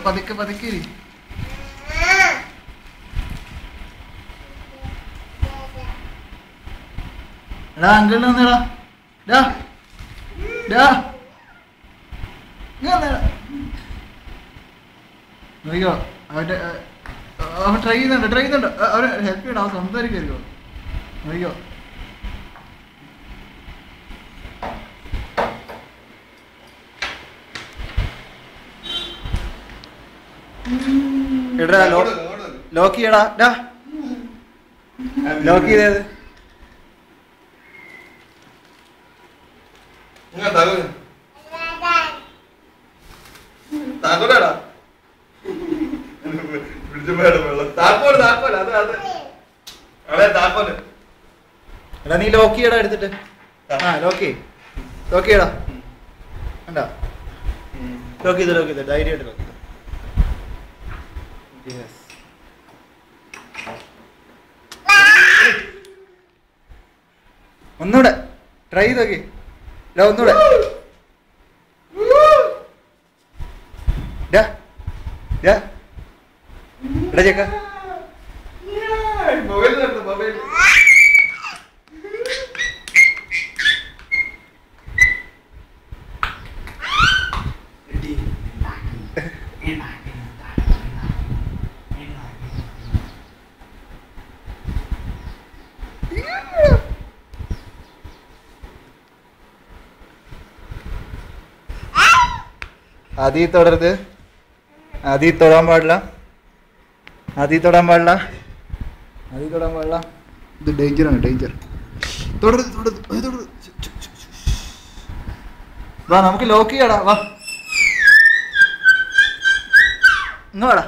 പതുക്കെ പതുക്കെ ഇരി. എടാ അങ്കിളിന് വന്നേടാ. ഡാ ഡാ നോക്കിയോ അവൻ്റെ അവൻ ട്രൈ ചെയ്യുന്നുണ്ട് അവന് ഹെൽപ്പ് ചെയ്യണം. അവൻ സംസാരിക്കുമോ നോക്കിയോ. എടാ ലോക്ക് ചെയ്യടാ. ഡാ ലോക്ക് ചെയ്തത് എടാ നീ ലോക്ക് ചെയ്യടാ എടുത്തിട്ട്. ആ ലോക്ക് ചെയ്യടാ. കണ്ടാ ലോക്ക് ചെയ്ത് ധൈര്യമായിട്ട് ലോക്ക് ചെയ്ത്. ഒന്നൂടെ ട്രൈ ചെയ്ത് നോക്കി. ഒന്നൂടെ എടാ ചേക്ക ആദ്യം തൊടരുത്. ആദ്യം തൊടാൻ പാടില്ല. ഇത് ഡേഞ്ചർ. തൊടരുത്. വാ നമുക്ക് ലോക്ക് ചെയ്യടാ. വാ ഇങ്ങ് വാടാ.